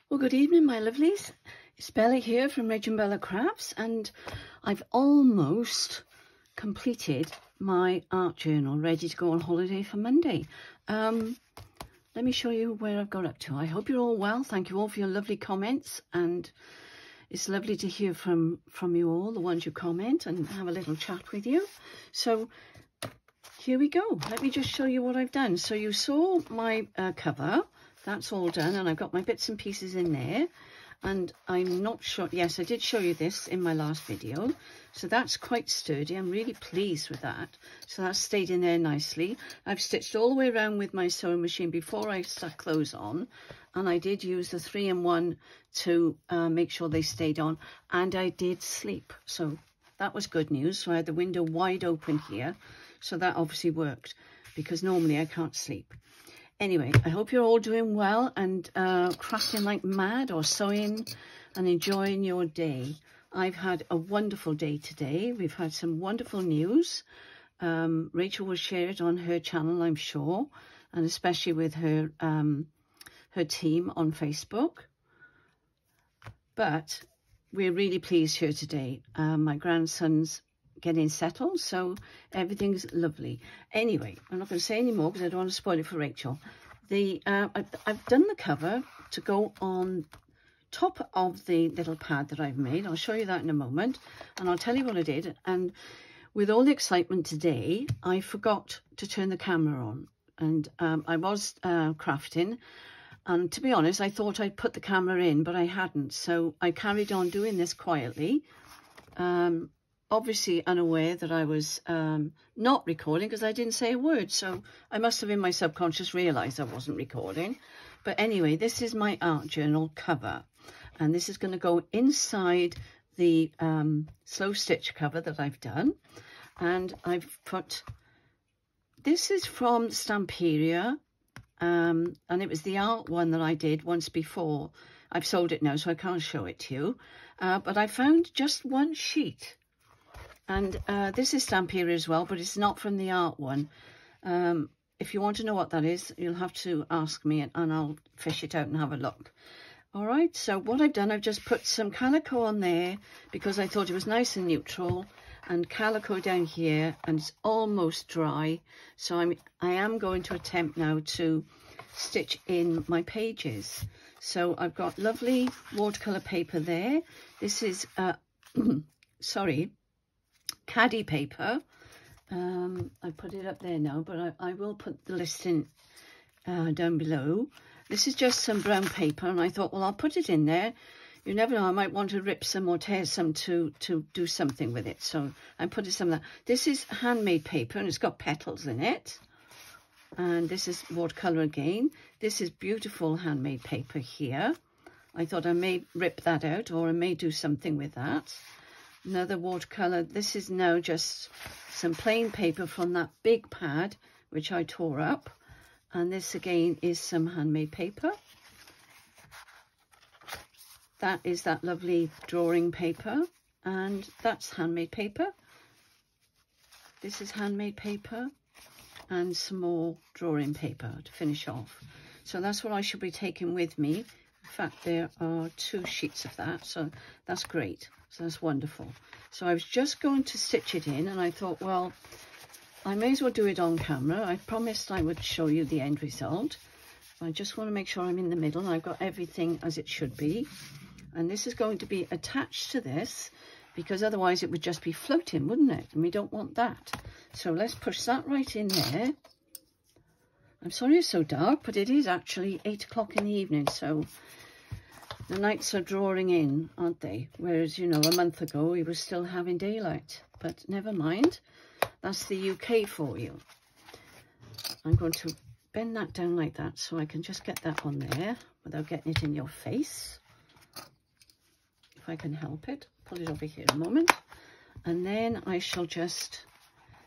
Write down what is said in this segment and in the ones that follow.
Well, good evening, my lovelies. It's Bella here from RachandBellaCrafts, and I've almost completed my art journal, ready to go on holiday for Monday. Let me show you where I've got up to. I hope you're all well. Thank you all for your lovely comments, and it's lovely to hear from you all, the ones you comment, and have a little chat with you. So here we go. Let me just show you what I've done. So you saw my cover. That's all done, and I've got my bits and pieces in there, and I'm not sure, yes, I did show you this in my last video, so that's quite sturdy. I'm really pleased with that. So that's stayed in there nicely. I've stitched all the way around with my sewing machine before I stuck clothes on, and I did use the 3-in-1 to make sure they stayed on, and I did sleep, so that was good news. So I had the window wide open here, so that obviously worked, because normally I can't sleep. Anyway, I hope you're all doing well and crafting like mad, or sewing and enjoying your day. I've had a wonderful day today. We've had some wonderful news. Rachel will share it on her channel, I'm sure, and especially with her her team on Facebook. But we're really pleased here today. My grandson's getting settled, so everything's lovely. Anyway, I'm not going to say any more because I don't want to spoil it for Rachel. I've done the cover to go on top of the little pad that I've made. I'll show you that in a moment, and I'll tell you what I did. And with all the excitement today, I forgot to turn the camera on, and I was crafting, and to be honest, I thought I'd put the camera in, but I hadn't, so I carried on doing this quietly. Obviously unaware that I was not recording, because I didn't say a word, so I must have in my subconscious realised I wasn't recording. But anyway, this is my art journal cover, and this is going to go inside the slow stitch cover that I've done. And I've put, this is from Stamperia, and it was the art one that I did once before. I've sold it now, so I can't show it to you, but I found just one sheet. And this is Stamperia as well, but it's not from the art one. If you want to know what that is, you'll have to ask me, and I'll fish it out and have a look. All right, so what I've done, I've just put some calico on there because I thought it was nice and neutral, and calico down here, and it's almost dry. So I am going to attempt now to stitch in my pages. So I've got lovely watercolour paper there. This is, sorry, caddy paper. I put it up there now, but I will put the listing down below. This is just some brown paper, and I thought, well, I'll put it in there. You never know, I might want to rip some or tear some to do something with it. So I put some of that. This is handmade paper, and it's got petals in it. And this is watercolour again. This is beautiful handmade paper here. I thought I may rip that out, or I may do something with that. Another watercolour. This is now just some plain paper from that big pad, which I tore up. And this again is some handmade paper. That is that lovely drawing paper, and that's handmade paper. This is handmade paper, and some more drawing paper to finish off. So that's what I should be taking with me. In fact, there are 2 sheets of that, so that's great. So that's wonderful. So I was just going to stitch it in, and I thought, well, I may as well do it on camera. I promised I would show you the end result. I just want to make sure I'm in the middle, and I've got everything as it should be. And this is going to be attached to this, because otherwise it would just be floating, wouldn't it? And we don't want that. So let's push that right in there. I'm sorry it's so dark, but it is actually 8 o'clock in the evening, so the nights are drawing in, aren't they? Whereas, you know, a month ago we were still having daylight. But never mind, that's the UK for you. I'm going to bend that down like that so I can just get that on there without getting it in your face. If I can help it. Pull it over here a moment. And then I shall just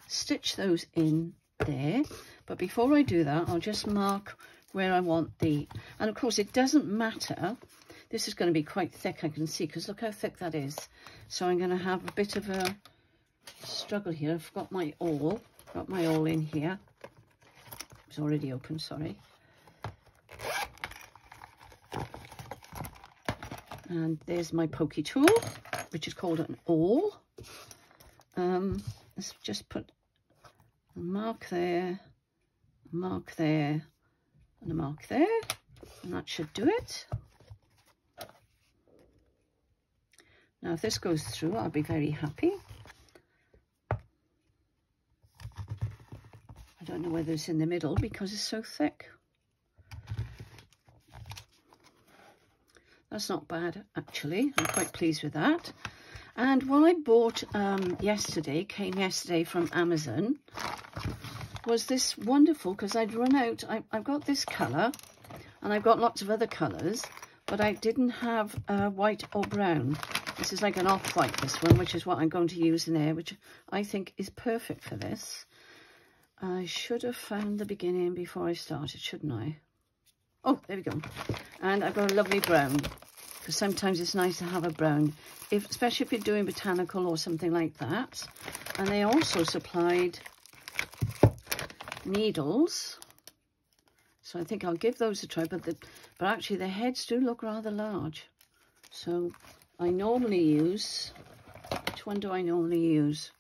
stitch those in there. But before I do that, I'll just mark where I want the... And of course, it doesn't matter. This is going to be quite thick, I can see, because look how thick that is. So I'm going to have a bit of a struggle here. I've got my awl. Got my awl in here. It's already open, sorry. And there's my pokey tool, which is called an awl. Let's just put a mark there, a mark there, and a mark there, and that should do it. Now, if this goes through, I'll be very happy. I don't know whether it's in the middle because it's so thick. That's not bad, actually. I'm quite pleased with that. And what I bought came yesterday from Amazon, was this wonderful, because I'd run out. I've got this colour, and I've got lots of other colours, but I didn't have white or brown. This is like an off-white, this one, which is what I'm going to use in there, which I think is perfect for this. I should have found the beginning before I started, shouldn't I? Oh, there we go. And I've got a lovely brown, because sometimes it's nice to have a brown, especially if you're doing botanical or something like that. And they also supplied needles, so I think I'll give those a try. But actually, the heads do look rather large. So I normally use, which one do I normally use?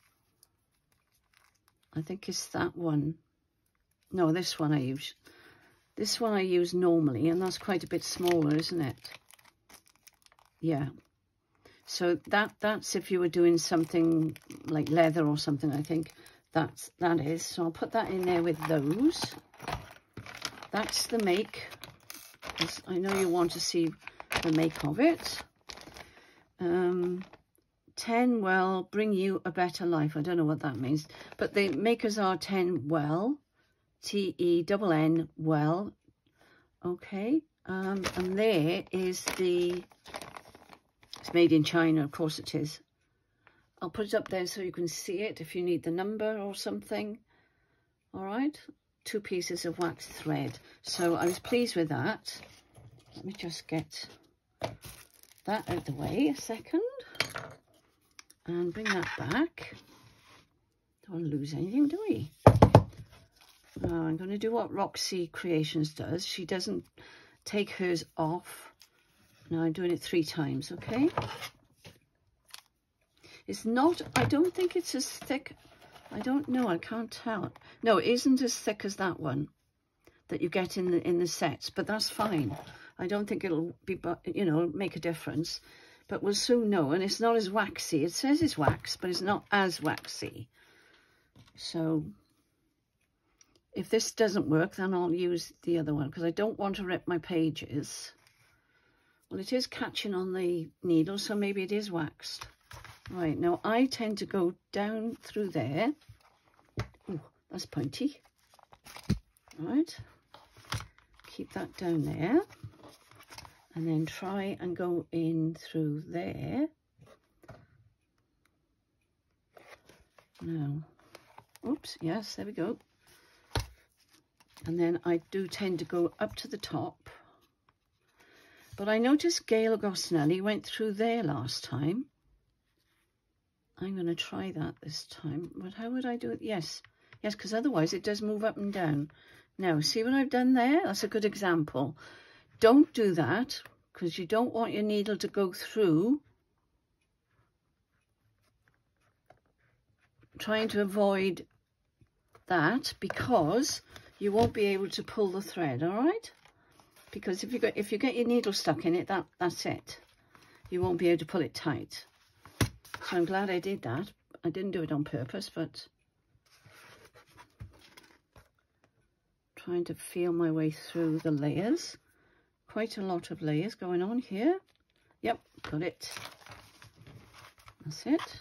I think it's that one. No, this one I use. This one I use normally, and that's quite a bit smaller, isn't it? Yeah. So that's if you were doing something like leather or something, I think that is. So I'll put that in there with those. That's the make. I know you want to see the make of it. 10 well, bring you a better life. I don't know what that means, but the makers are 10 well, T-E-N-N well. Okay, and there is it's made in China, of course it is. I'll put it up there so you can see it if you need the number or something. All right, 2 pieces of wax thread. So I was pleased with that. Let me just get that out of the way a second. And bring that back. Don't want to lose anything, do we? I'm going to do what Roxy Creations does. She doesn't take hers off. Now I'm doing it 3 times, okay? It's not, I don't think it's as thick. I don't know, I can't tell. No, it isn't as thick as that one that you get in the sets, but that's fine. I don't think it'll be, you know, make a difference. But we'll soon know, and it's not as waxy. It says it's wax, but it's not as waxy. So if this doesn't work, then I'll use the other one, because I don't want to rip my pages. Well, it is catching on the needle, so maybe it is waxed. Right, now I tend to go down through there. Oh, that's pointy. Right, keep that down there. And then try and go in through there. Now, oops, yes, there we go. And then I do tend to go up to the top. But I noticed Gail Gosnelli went through there last time. I'm going to try that this time. But how would I do it? Yes, because otherwise it does move up and down. Now, see what I've done there? That's a good example. Don't do that, because you don't want your needle to go through. Trying to avoid that, because you won't be able to pull the thread, all right? Because if you get your needle stuck in it, that's it. You won't be able to pull it tight. So I'm glad I did that. I didn't do it on purpose, but trying to feel my way through the layers. Quite a lot of layers going on here. Yep, got it. That's it.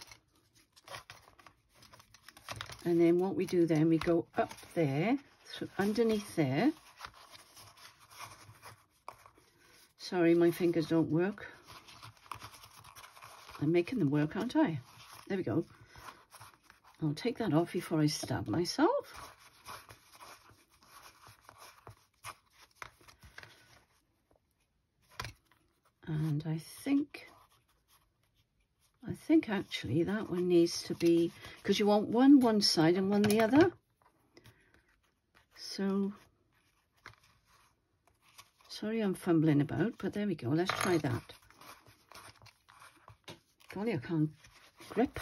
And then what we do then, we go up there, through underneath there. Sorry, my fingers don't work. I'm making them work, aren't I? There we go. I'll take that off before I stab myself. And I think actually that one needs to be, because you want one side and one the other. So, sorry I'm fumbling about, but there we go. Let's try that. Golly, I can't grip.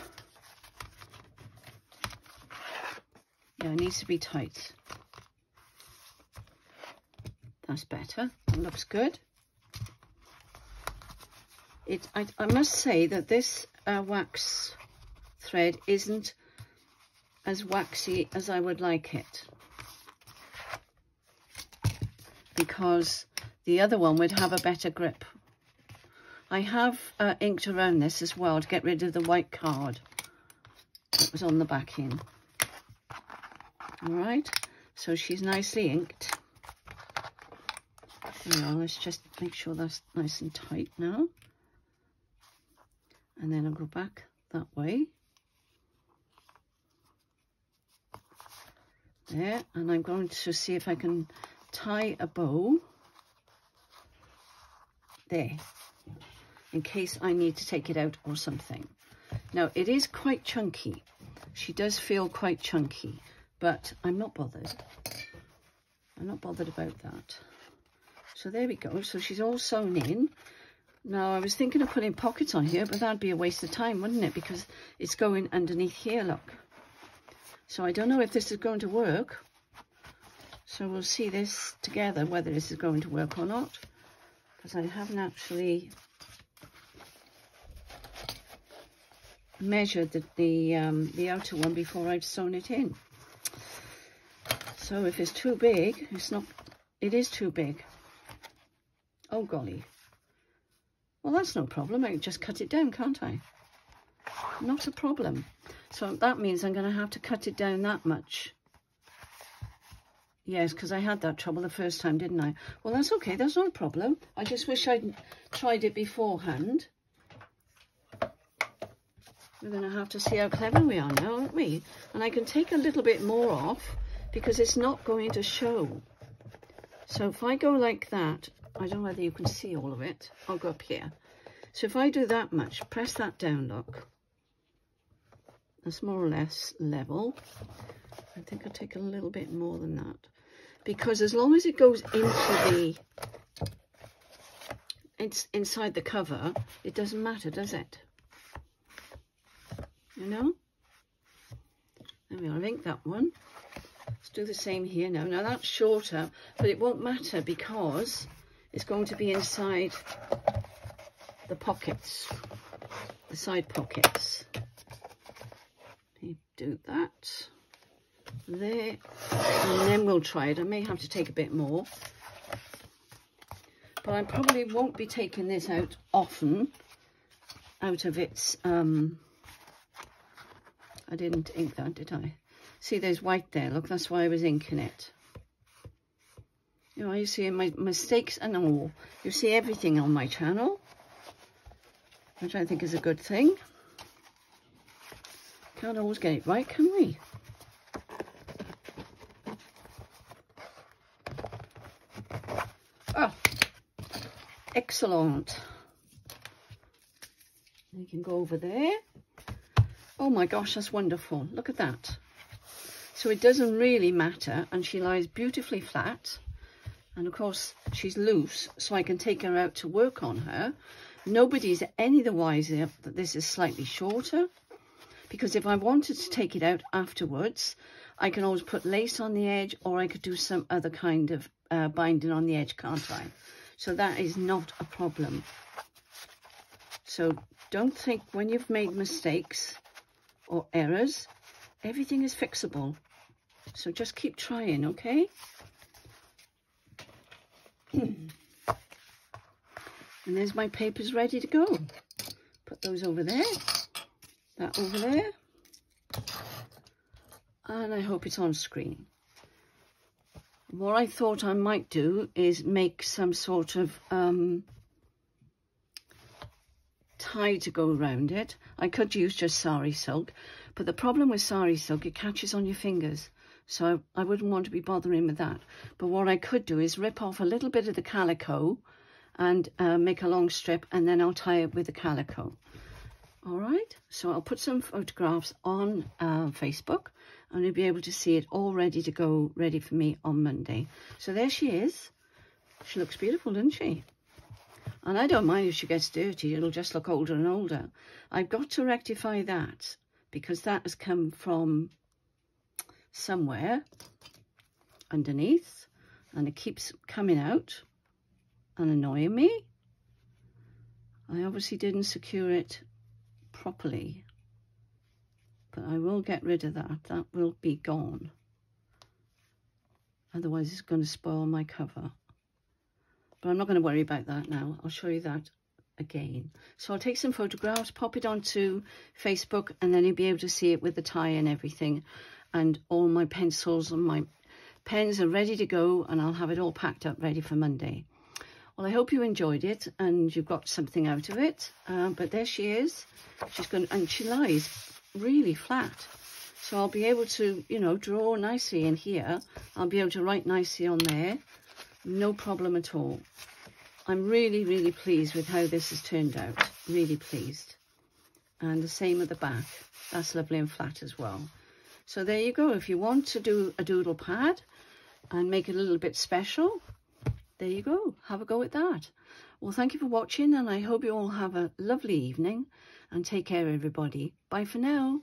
Yeah, it needs to be tight. That's better. That looks good. I must say that this wax thread isn't as waxy as I would like it, because the other one would have a better grip. I have inked around this as well to get rid of the white card that was on the backing. All right, so she's nicely inked. Now let's just make sure that's nice and tight now. And then I'll go back that way. There, and I'm going to see if I can tie a bow there, in case I need to take it out or something. Now, it is quite chunky. She does feel quite chunky, but I'm not bothered. I'm not bothered about that. So there we go. So she's all sewn in. Now, I was thinking of putting pockets on here, but that'd be a waste of time, wouldn't it? Because it's going underneath here, look. So I don't know if this is going to work. So we'll see this together, whether this is going to work or not. Because I haven't actually measured the outer one before I've sewn it in. So if it's too big, it is too big. Oh golly. Well, that's no problem. I can just cut it down, can't I? Not a problem. So that means I'm going to have to cut it down that much. Yes, because I had that trouble the first time, didn't I? Well, that's okay. That's not a problem. I just wish I'd tried it beforehand. We're going to have to see how clever we are now, aren't we? And I can take a little bit more off because it's not going to show. So if I go like that, I don't know whether you can see all of it. I'll go up here. So if I do that much, press that down, look. That's more or less level. I think I'll take a little bit more than that. Because as long as it goes into it's inside the cover, it doesn't matter, does it? You know? There we are, I've inked that one. Let's do the same here now. Now that's shorter, but it won't matter because it's going to be inside the pockets, the side pockets. Do that there, and then we'll try it. I may have to take a bit more, but I probably won't be taking this out often out of its I didn't ink that, did I? See, there's white there, look, that's why I was inking it. You know, you see my mistakes and all. You see everything on my channel, which I think is a good thing. Can't always get it right, can we? Oh, excellent. You can go over there. Oh my gosh, that's wonderful. Look at that. So it doesn't really matter, and she lies beautifully flat. And of course, she's loose, so I can take her out to work on her. Nobody's any the wiser that this is slightly shorter. Because if I wanted to take it out afterwards, I can always put lace on the edge, or I could do some other kind of binding on the edge, can't I? So that is not a problem. So don't think when you've made mistakes or errors, everything is fixable. So just keep trying, okay? And there's my papers ready to go. Put those over there. That over there, and I hope it's on screen. What I thought I might do is make some sort of tie to go around it. I could use just sari silk, but the problem with sari silk, it catches on your fingers, so I wouldn't want to be bothering with that. But what I could do is rip off a little bit of the calico and make a long strip, and then I'll tie it with the calico. All right, so I'll put some photographs on Facebook, and you'll be able to see it all ready to go, ready for me on Monday. So there she is. She looks beautiful, doesn't she? And I don't mind if she gets dirty, it'll just look older and older. I've got to rectify that because that has come from somewhere underneath and it keeps coming out and annoying me. I obviously didn't secure it properly, but I will get rid of that. That will be gone. Otherwise it's going to spoil my cover. But I'm not going to worry about that now. I'll show you that again. So I'll take some photographs, pop it onto Facebook, and then you'll be able to see it with the tie and everything. And all my pencils and my pens are ready to go, and I'll have it all packed up ready for Monday. Well, I hope you enjoyed it and you've got something out of it. But there she is. She's going, and she lies really flat. So I'll be able to, you know, draw nicely in here. I'll be able to write nicely on there. No problem at all. I'm really, really pleased with how this has turned out. Really pleased. And the same at the back. That's lovely and flat as well. So there you go. If you want to do a doodle pad and make it a little bit special, there you go. Have a go at that. Well, thank you for watching, and I hope you all have a lovely evening. And take care, everybody. Bye for now.